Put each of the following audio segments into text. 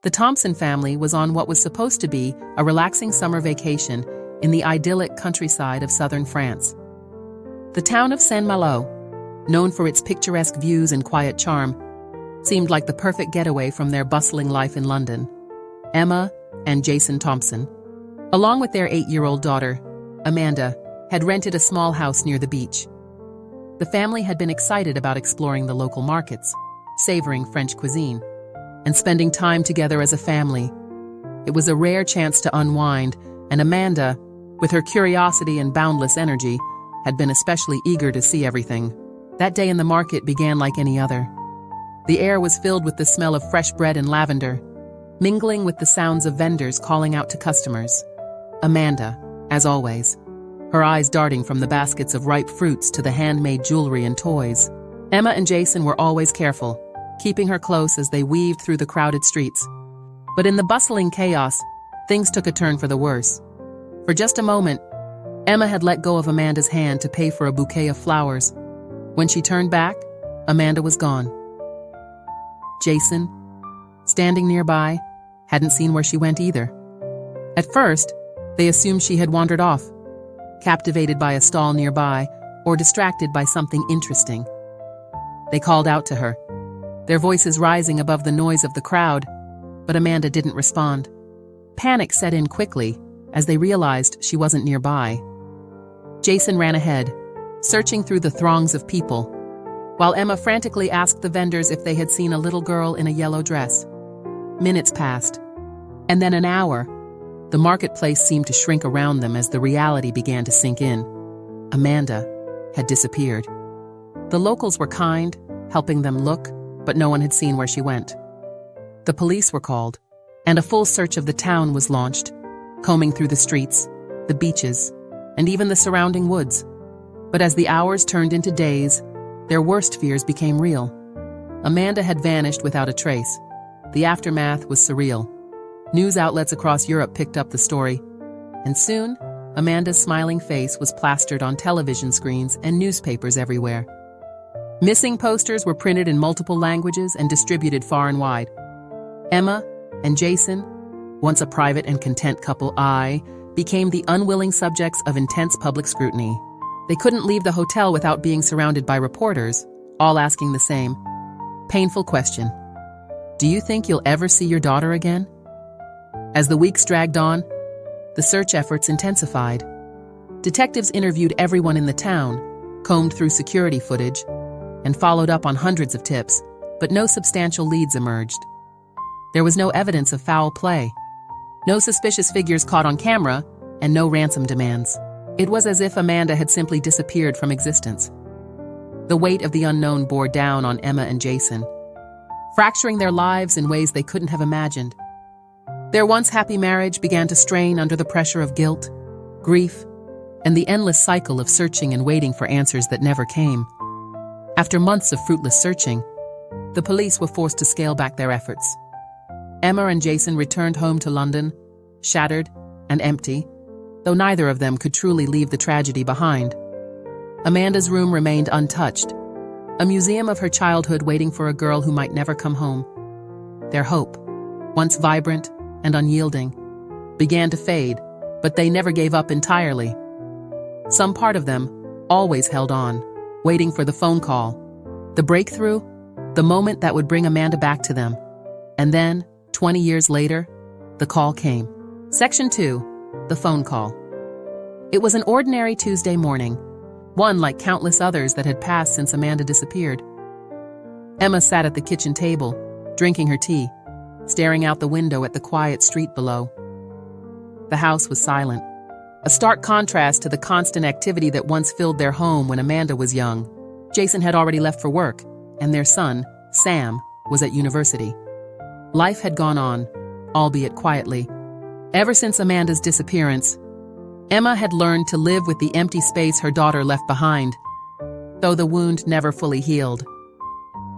The Thompson family was on what was supposed to be a relaxing summer vacation in the idyllic countryside of southern France. The town of Saint-Malo, known for its picturesque views and quiet charm, seemed like the perfect getaway from their bustling life in London. Emma and Jason Thompson, along with their 8-year-old daughter, Amanda, had rented a small house near the beach. The family had been excited about exploring the local markets, savoring French cuisine, and spending time together as a family. It was a rare chance to unwind, and Amanda, with her curiosity and boundless energy, had been especially eager to see everything. That day in the market began like any other. The air was filled with the smell of fresh bread and lavender, mingling with the sounds of vendors calling out to customers. Amanda, as always, her eyes darting from the baskets of ripe fruits to the handmade jewelry and toys. Emma and Jason were always careful, keeping her close as they weaved through the crowded streets. But in the bustling chaos, things took a turn for the worse. For just a moment, Emma had let go of Amanda's hand to pay for a bouquet of flowers. When she turned back, Amanda was gone. Jason, standing nearby, hadn't seen where she went either. At first, they assumed she had wandered off, captivated by a stall nearby or distracted by something interesting. They called out to her, their voices rising above the noise of the crowd, but Amanda didn't respond. Panic set in quickly as they realized she wasn't nearby. Jason ran ahead, searching through the throngs of people, while Emma frantically asked the vendors if they had seen a little girl in a yellow dress. Minutes passed, and then an hour. The marketplace seemed to shrink around them as the reality began to sink in. Amanda had disappeared. The locals were kind, helping them look, but no one had seen where she went. The police were called, and a full search of the town was launched, combing through the streets, the beaches, and even the surrounding woods. But as the hours turned into days, their worst fears became real. Amanda had vanished without a trace. The aftermath was surreal. News outlets across Europe picked up the story, and soon, Amanda's smiling face was plastered on television screens and newspapers everywhere. Missing posters were printed in multiple languages and distributed far and wide. Emma and Jason, once a private and content couple, became the unwilling subjects of intense public scrutiny. They couldn't leave the hotel without being surrounded by reporters, all asking the same painful question. Do you think you'll ever see your daughter again? As the weeks dragged on, the search efforts intensified. Detectives interviewed everyone in the town, combed through security footage, and followed up on hundreds of tips, but no substantial leads emerged. There was no evidence of foul play, no suspicious figures caught on camera, and no ransom demands. It was as if Amanda had simply disappeared from existence. The weight of the unknown bore down on Emma and Jason, fracturing their lives in ways they couldn't have imagined. Their once happy marriage began to strain under the pressure of guilt, grief, and the endless cycle of searching and waiting for answers that never came. After months of fruitless searching, the police were forced to scale back their efforts. Emma and Jason returned home to London, shattered and empty, though neither of them could truly leave the tragedy behind. Amanda's room remained untouched, a museum of her childhood waiting for a girl who might never come home. Their hope, once vibrant and unyielding, began to fade, but they never gave up entirely. Some part of them always held on, waiting for the phone call, the breakthrough, the moment that would bring Amanda back to them. And then, 20 years later, the call came. Section 2, the phone call. It was an ordinary Tuesday morning, one like countless others that had passed since Amanda disappeared. Emma sat at the kitchen table, drinking her tea, staring out the window at the quiet street below. The house was silent, a stark contrast to the constant activity that once filled their home when Amanda was young. Jason had already left for work, and their son, Sam, was at university. Life had gone on, albeit quietly. Ever since Amanda's disappearance, Emma had learned to live with the empty space her daughter left behind, though the wound never fully healed.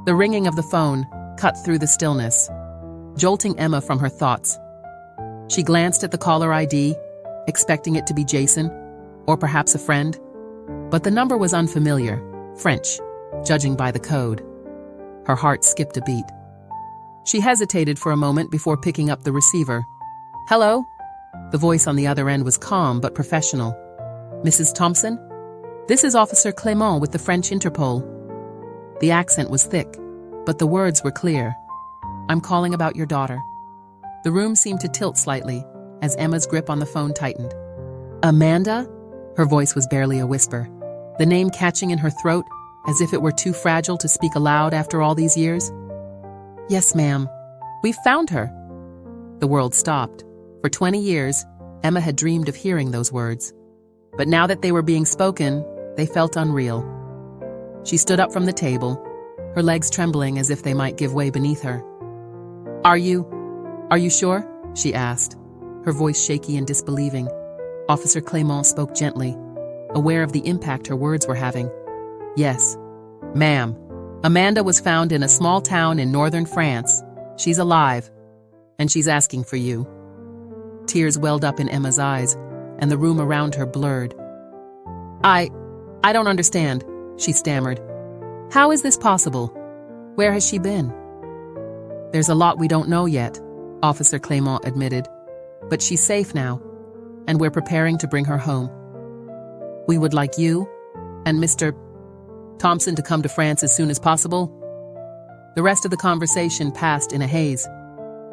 The ringing of the phone cut through the stillness, jolting Emma from her thoughts. She glanced at the caller ID, expecting it to be Jason, or perhaps a friend, but the number was unfamiliar, French, judging by the code. Her heart skipped a beat. She hesitated for a moment before picking up the receiver. "Hello?" The voice on the other end was calm but professional. "Mrs. Thompson? This is Officer Clément with the French Interpol." The accent was thick, but the words were clear. "I'm calling about your daughter." The room seemed to tilt slightly as Emma's grip on the phone tightened. "Amanda?" Her voice was barely a whisper, the name catching in her throat as if it were too fragile to speak aloud after all these years. "Yes, ma'am. We've found her." The world stopped. For 20 years, Emma had dreamed of hearing those words. But now that they were being spoken, they felt unreal. She stood up from the table, her legs trembling as if they might give way beneath her. Are you sure?" she asked, her voice shaky and disbelieving. Officer Clément spoke gently, aware of the impact her words were having. "Yes, ma'am. Amanda was found in a small town in northern France. She's alive, and she's asking for you." Tears welled up in Emma's eyes, and the room around her blurred. I don't understand," she stammered. "How is this possible? Where has she been?" "There's a lot we don't know yet," Officer Clément admitted. "But she's safe now, and we're preparing to bring her home. We would like you and Mr. Thompson to come to France as soon as possible." The rest of the conversation passed in a haze.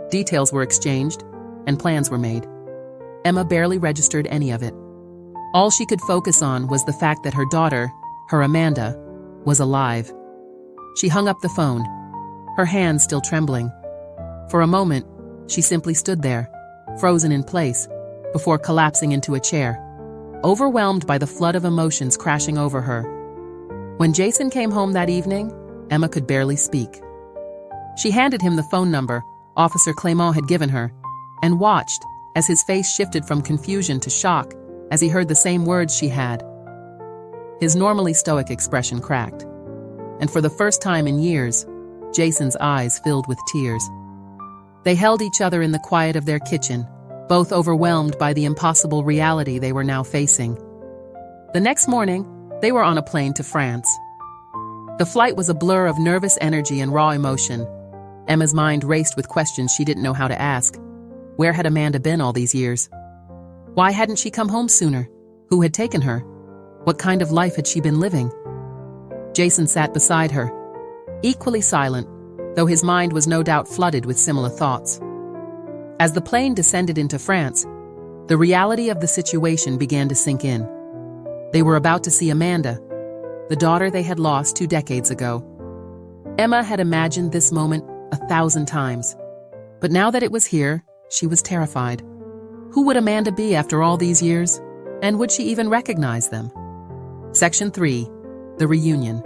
Details were exchanged, and plans were made. Emma barely registered any of it. All she could focus on was the fact that her daughter, her Amanda, was alive. She hung up the phone, her hands still trembling. For a moment, she simply stood there, frozen in place, before collapsing into a chair, overwhelmed by the flood of emotions crashing over her. When Jason came home that evening, Emma could barely speak. She handed him the phone number Officer Clément had given her, and watched as his face shifted from confusion to shock as he heard the same words she had. His normally stoic expression cracked, and for the first time in years, Jason's eyes filled with tears. They held each other in the quiet of their kitchen, both overwhelmed by the impossible reality they were now facing. The next morning, they were on a plane to France. The flight was a blur of nervous energy and raw emotion. Emma's mind raced with questions she didn't know how to ask. Where had Amanda been all these years? Why hadn't she come home sooner? Who had taken her? What kind of life had she been living? Jason sat beside her, equally silent, though his mind was no doubt flooded with similar thoughts. As the plane descended into France, the reality of the situation began to sink in. They were about to see Amanda, the daughter they had lost 2 decades ago. Emma had imagined this moment 1,000 times, but now that it was here, she was terrified. Who would Amanda be after all these years? And would she even recognize them? Section 3. The Reunion.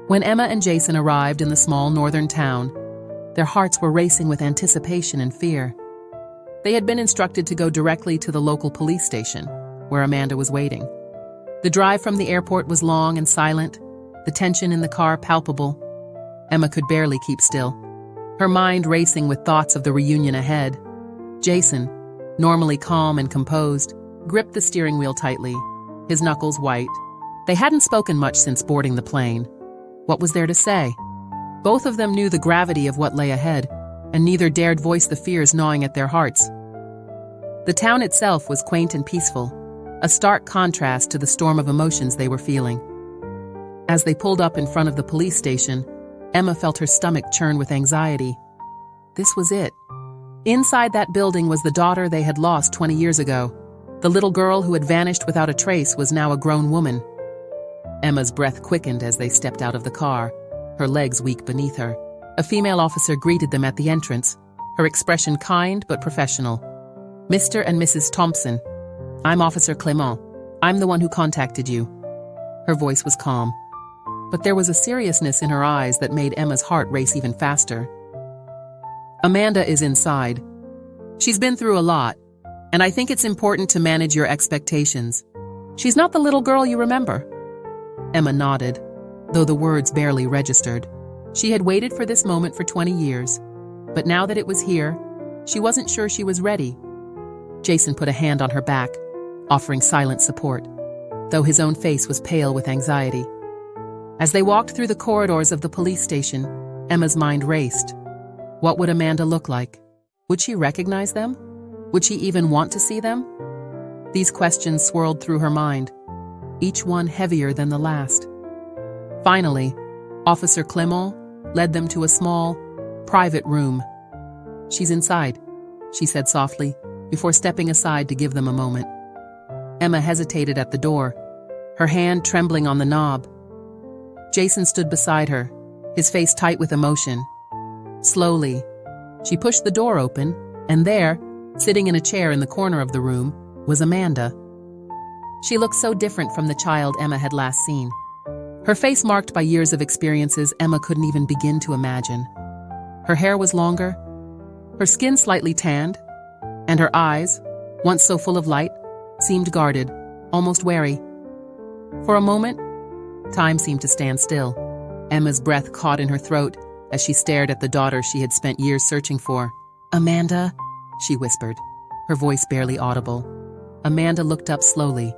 When Emma and Jason arrived in the small northern town, their hearts were racing with anticipation and fear. They had been instructed to go directly to the local police station, where Amanda was waiting. The drive from the airport was long and silent, the tension in the car palpable. Emma could barely keep still, her mind racing with thoughts of the reunion ahead. Jason, normally calm and composed, gripped the steering wheel tightly, his knuckles white. They hadn't spoken much since boarding the plane. What was there to say? Both of them knew the gravity of what lay ahead, and neither dared voice the fears gnawing at their hearts. The town itself was quaint and peaceful, a stark contrast to the storm of emotions they were feeling. As they pulled up in front of the police station, Emma felt her stomach churn with anxiety. This was it. Inside that building was the daughter they had lost 20 years ago. The little girl who had vanished without a trace was now a grown woman. Emma's breath quickened as they stepped out of the car, her legs weak beneath her. A female officer greeted them at the entrance, her expression kind but professional. "Mr. and Mrs. Thompson, I'm Officer Clément. I'm the one who contacted you." Her voice was calm, but there was a seriousness in her eyes that made Emma's heart race even faster. "Amanda is inside. She's been through a lot, and I think it's important to manage your expectations. She's not the little girl you remember." Emma nodded, though the words barely registered. She had waited for this moment for 20 years, but now that it was here, she wasn't sure she was ready. Jason put a hand on her back, offering silent support, though his own face was pale with anxiety. As they walked through the corridors of the police station, Emma's mind raced. What would Amanda look like? Would she recognize them? Would she even want to see them? These questions swirled through her mind, each one heavier than the last. Finally, Officer Clement led them to a small, private room. "She's inside," she said softly, before stepping aside to give them a moment. Emma hesitated at the door, her hand trembling on the knob. Jason stood beside her, his face tight with emotion. Slowly, she pushed the door open, and there, sitting in a chair in the corner of the room, was Amanda. She looked so different from the child Emma had last seen. Her face marked by years of experiences Emma couldn't even begin to imagine. Her hair was longer, her skin slightly tanned, and her eyes, once so full of light, seemed guarded, almost wary. For a moment, time seemed to stand still. Emma's breath caught in her throat as she stared at the daughter she had spent years searching for. "Amanda," she whispered, her voice barely audible. Amanda looked up slowly,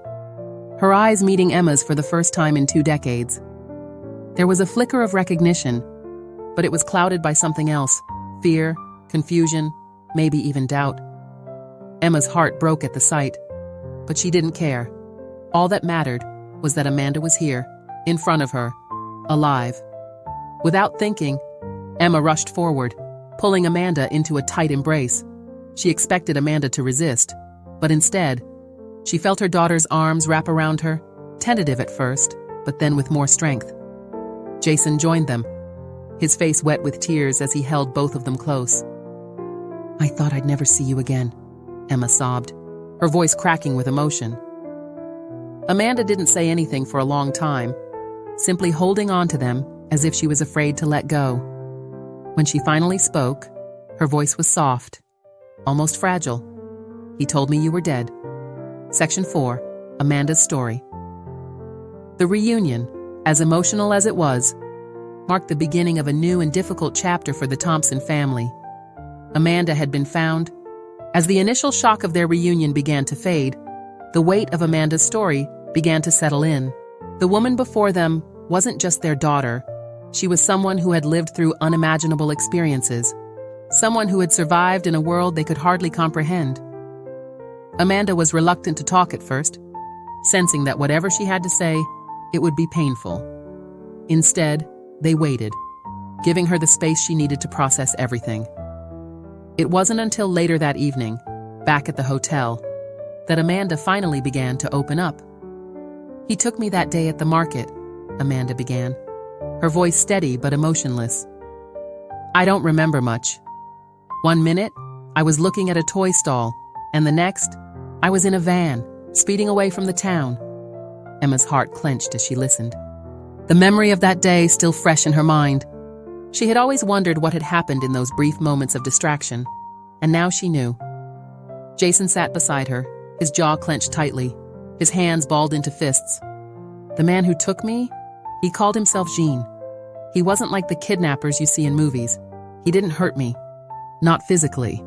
her eyes meeting Emma's for the first time in 2 decades. There was a flicker of recognition, but it was clouded by something else: fear, confusion, maybe even doubt. Emma's heart broke at the sight, but she didn't care. All that mattered was that Amanda was here, in front of her, alive. Without thinking, Emma rushed forward, pulling Amanda into a tight embrace. She expected Amanda to resist, but instead, she felt her daughter's arms wrap around her, tentative at first, but then with more strength. Jason joined them, his face wet with tears as he held both of them close. "I thought I'd never see you again," Emma sobbed, her voice cracking with emotion. Amanda didn't say anything for a long time, simply holding on to them as if she was afraid to let go. When she finally spoke, her voice was soft, almost fragile. "He told me you were dead." Section 4, Amanda's story. The reunion, as emotional as it was, marked the beginning of a new and difficult chapter for the Thompson family. Amanda had been found. As the initial shock of their reunion began to fade, the weight of Amanda's story began to settle in. The woman before them wasn't just their daughter. She was someone who had lived through unimaginable experiences, someone who had survived in a world they could hardly comprehend. Amanda was reluctant to talk at first, sensing that whatever she had to say, it would be painful. Instead, they waited, giving her the space she needed to process everything. It wasn't until later that evening, back at the hotel, that Amanda finally began to open up. "He took me that day at the market," Amanda began, her voice steady but emotionless. "I don't remember much. One minute, I was looking at a toy stall, and the next, I was in a van, speeding away from the town." Emma's heart clenched as she listened, the memory of that day still fresh in her mind. She had always wondered what had happened in those brief moments of distraction, and now she knew. Jason sat beside her, his jaw clenched tightly, his hands balled into fists. "The man who took me, he called himself Jean. He wasn't like the kidnappers you see in movies. He didn't hurt me. Not physically.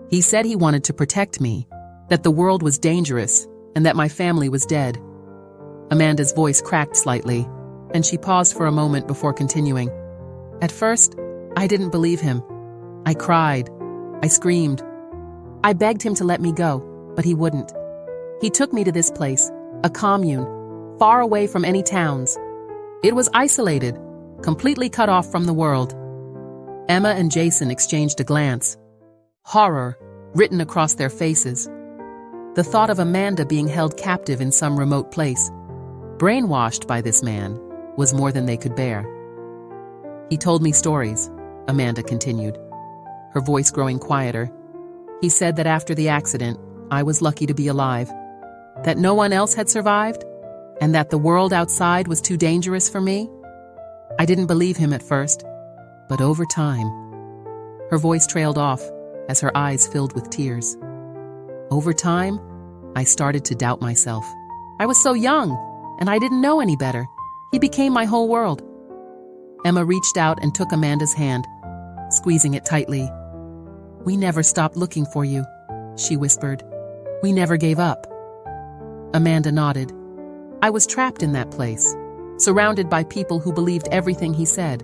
He said he wanted to protect me, that the world was dangerous, and that my family was dead." Amanda's voice cracked slightly, and she paused for a moment before continuing. "At first, I didn't believe him. I cried. I screamed. I begged him to let me go, but he wouldn't. He took me to this place, a commune, far away from any towns. It was isolated, completely cut off from the world." Emma and Jason exchanged a glance, horror written across their faces. The thought of Amanda being held captive in some remote place, brainwashed by this man, was more than they could bear. "He told me stories," Amanda continued, her voice growing quieter. "He said that after the accident, I was lucky to be alive, that no one else had survived, and that the world outside was too dangerous for me. I didn't believe him at first, but over time..." Her voice trailed off as her eyes filled with tears. "Over time, I started to doubt myself. I was so young, and I didn't know any better. He became my whole world." Emma reached out and took Amanda's hand, squeezing it tightly. "We never stopped looking for you," she whispered. "We never gave up." Amanda nodded. "I was trapped in that place, surrounded by people who believed everything he said.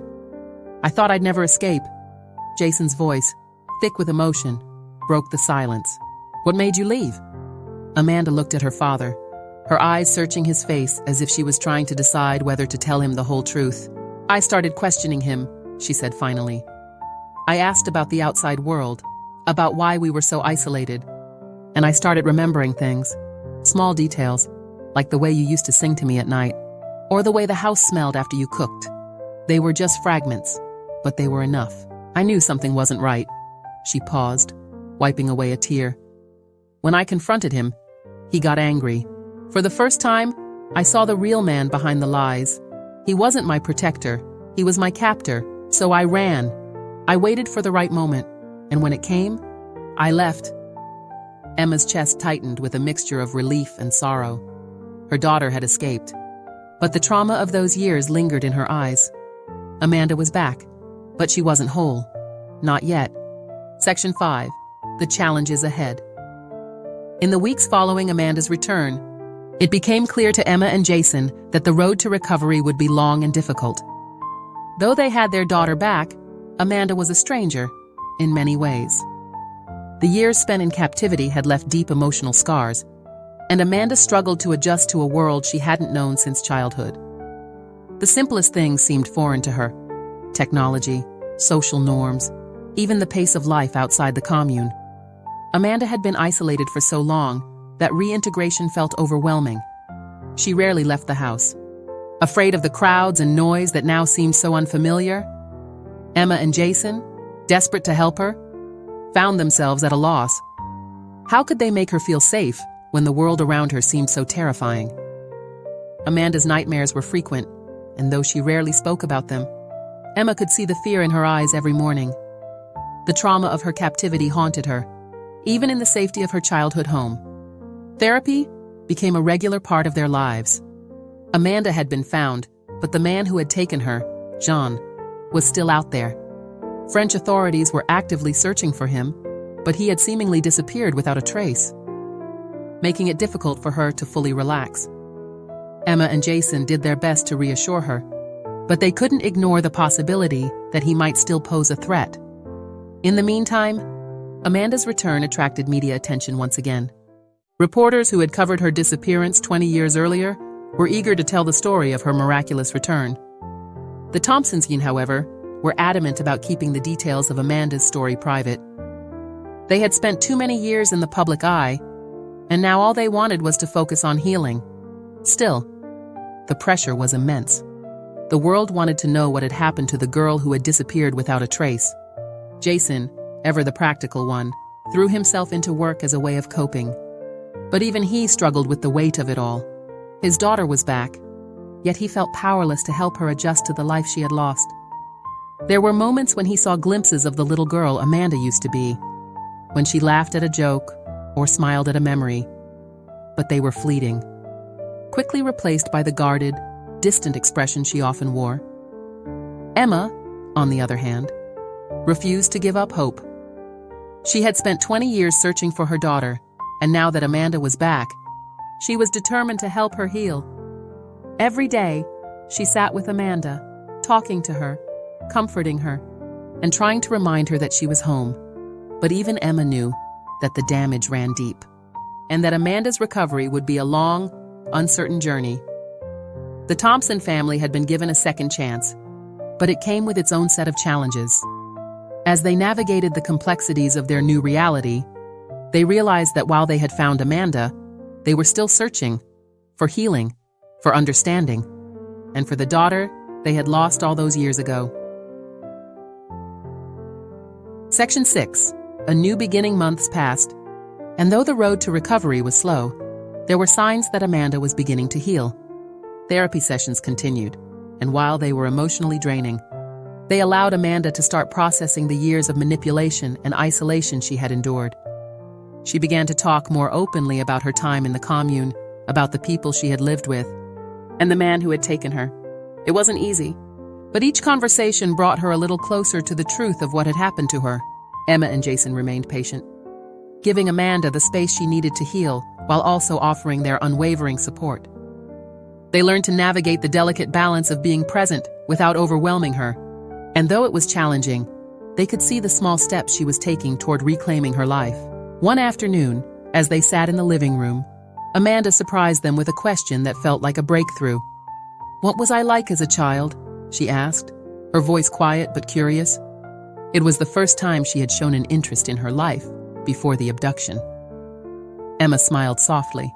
I thought I'd never escape, Jason's voice, thick with emotion, broke the silence. "What made you leave?" Amanda looked at her father, her eyes searching his face as if she was trying to decide whether to tell him the whole truth. "I started questioning him," she said finally. "I asked about the outside world, about why we were so isolated. And I started remembering things, small details, like the way you used to sing to me at night, or the way the house smelled after you cooked. They were just fragments, but they were enough. I knew something wasn't right." She paused, wiping away a tear. "When I confronted him, he got angry. For the first time, I saw the real man behind the lies. He wasn't my protector, he was my captor, so I ran. I waited for the right moment, and when it came, I left." Emma's chest tightened with a mixture of relief and sorrow. Her daughter had escaped, but the trauma of those years lingered in her eyes. Amanda was back, but she wasn't whole. Not yet. Section 5. The challenges ahead. In the weeks following Amanda's return, it became clear to Emma and Jason that the road to recovery would be long and difficult. Though they had their daughter back, Amanda was a stranger, in many ways. The years spent in captivity had left deep emotional scars, and Amanda struggled to adjust to a world she hadn't known since childhood. The simplest things seemed foreign to her: technology, social norms, even the pace of life outside the commune. Amanda had been isolated for so long that reintegration felt overwhelming. She rarely left the house, afraid of the crowds and noise that now seemed so unfamiliar. Emma and Jason, desperate to help her, found themselves at a loss. How could they make her feel safe when the world around her seemed so terrifying? Amanda's nightmares were frequent, and though she rarely spoke about them, Emma could see the fear in her eyes every morning. The trauma of her captivity haunted her, even in the safety of her childhood home. Therapy became a regular part of their lives. Amanda had been found, but the man who had taken her, Jean, was still out there. French authorities were actively searching for him, but he had seemingly disappeared without a trace, making it difficult for her to fully relax. Emma and Jason did their best to reassure her, but they couldn't ignore the possibility that he might still pose a threat. In the meantime, Amanda's return attracted media attention once again. Reporters who had covered her disappearance 20 years earlier were eager to tell the story of her miraculous return. The Thompsons, however, were adamant about keeping the details of Amanda's story private. They had spent too many years in the public eye, and now all they wanted was to focus on healing. Still, the pressure was immense. The world wanted to know what had happened to the girl who had disappeared without a trace. Jason, ever the practical one, threw himself into work as a way of coping. But even he struggled with the weight of it all. His daughter was back, yet he felt powerless to help her adjust to the life she had lost. There were moments when he saw glimpses of the little girl Amanda used to be, when she laughed at a joke or smiled at a memory, but they were fleeting, quickly replaced by the guarded, distant expression she often wore. Emma, on the other hand, refused to give up hope. She had spent 20 years searching for her daughter, and now that Amanda was back, she was determined to help her heal. Every day, she sat with Amanda, talking to her, comforting her, and trying to remind her that she was home. But even Emma knew that the damage ran deep, and that Amanda's recovery would be a long, uncertain journey. The Thompson family had been given a second chance, but it came with its own set of challenges. As they navigated the complexities of their new reality, they realized that while they had found Amanda, they were still searching for healing, for understanding, and for the daughter they had lost all those years ago. Section 6. A new beginning. Months passed, and though the road to recovery was slow, there were signs that Amanda was beginning to heal. Therapy sessions continued, and while they were emotionally draining, they allowed Amanda to start processing the years of manipulation and isolation she had endured. She began to talk more openly about her time in the commune, about the people she had lived with, and the man who had taken her. It wasn't easy, but each conversation brought her a little closer to the truth of what had happened to her. Emma and Jason remained patient, giving Amanda the space she needed to heal while also offering their unwavering support. They learned to navigate the delicate balance of being present without overwhelming her, and though it was challenging, They could see the small steps she was taking toward reclaiming her life. One afternoon, as they sat in the living room, Amanda surprised them with a question that felt like a breakthrough. "What was I like as a child?" she asked, her voice quiet but curious. It was the first time she had shown an interest in her life before the abduction. Emma smiled softly,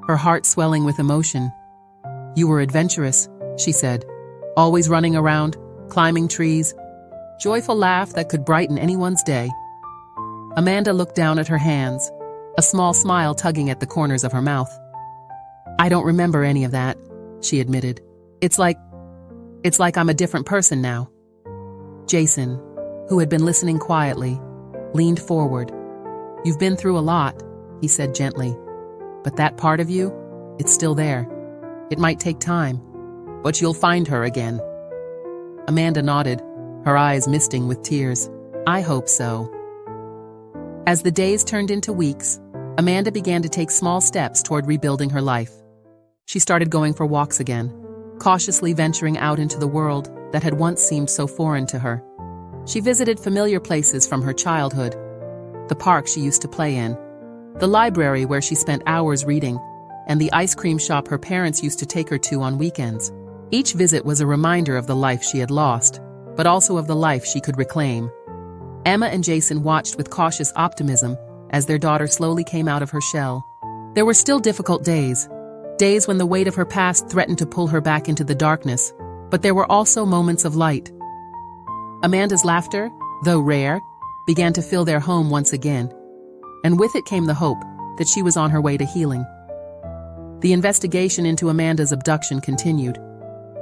her heart swelling with emotion. "You were adventurous," she said, "always running around, climbing trees, joyful laugh that could brighten anyone's day." Amanda looked down at her hands, a small smile tugging at the corners of her mouth. "I don't remember any of that," she admitted. It's like I'm a different person now." Jason, who had been listening quietly, leaned forward. "You've been through a lot," he said gently. "But that part of you, it's still there. It might take time, but you'll find her again." Amanda nodded, her eyes misting with tears. "I hope so." As the days turned into weeks, Amanda began to take small steps toward rebuilding her life. She started going for walks again, cautiously venturing out into the world that had once seemed so foreign to her. She visited familiar places from her childhood, the park she used to play in, the library where she spent hours reading, and the ice cream shop her parents used to take her to on weekends. Each visit was a reminder of the life she had lost, but also of the life she could reclaim. Emma and Jason watched with cautious optimism as their daughter slowly came out of her shell. There were still difficult days when the weight of her past threatened to pull her back into the darkness, but there were also moments of light. Amanda's laughter, though rare, began to fill their home once again, and with it came the hope that she was on her way to healing. The investigation into Amanda's abduction continued,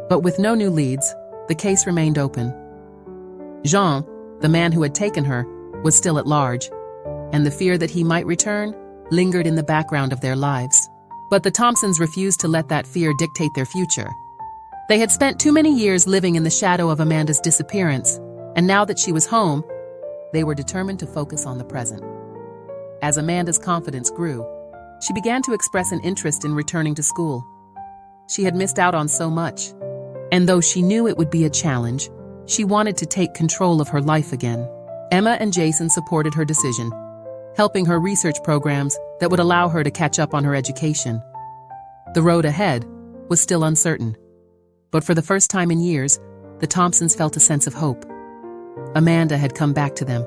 but with no new leads, the case remained open. Jean, the man who had taken her, was still at large, and the fear that he might return lingered in the background of their lives. But the Thompsons refused to let that fear dictate their future. They had spent too many years living in the shadow of Amanda's disappearance, and now that she was home, they were determined to focus on the present. As Amanda's confidence grew, she began to express an interest in returning to school. She had missed out on so much, and though she knew it would be a challenge, she wanted to take control of her life again. Emma and Jason supported her decision, helping her research programs that would allow her to catch up on her education. The road ahead was still uncertain, but for the first time in years, the Thompsons felt a sense of hope. Amanda had come back to them,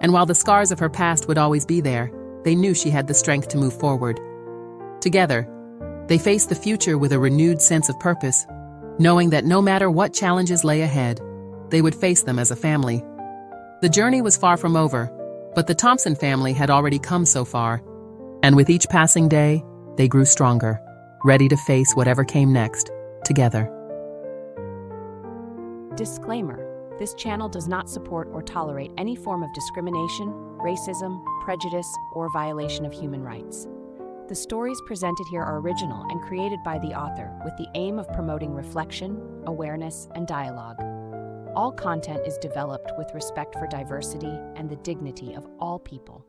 and while the scars of her past would always be there, they knew she had the strength to move forward. Together, they faced the future with a renewed sense of purpose, knowing that no matter what challenges lay ahead, they would face them as a family. The journey was far from over, but the Thompson family had already come so far, and with each passing day, they grew stronger, ready to face whatever came next, together. Disclaimer: this channel does not support or tolerate any form of discrimination, racism, prejudice, or violation of human rights. The stories presented here are original and created by the author with the aim of promoting reflection, awareness, and dialogue. All content is developed with respect for diversity and the dignity of all people.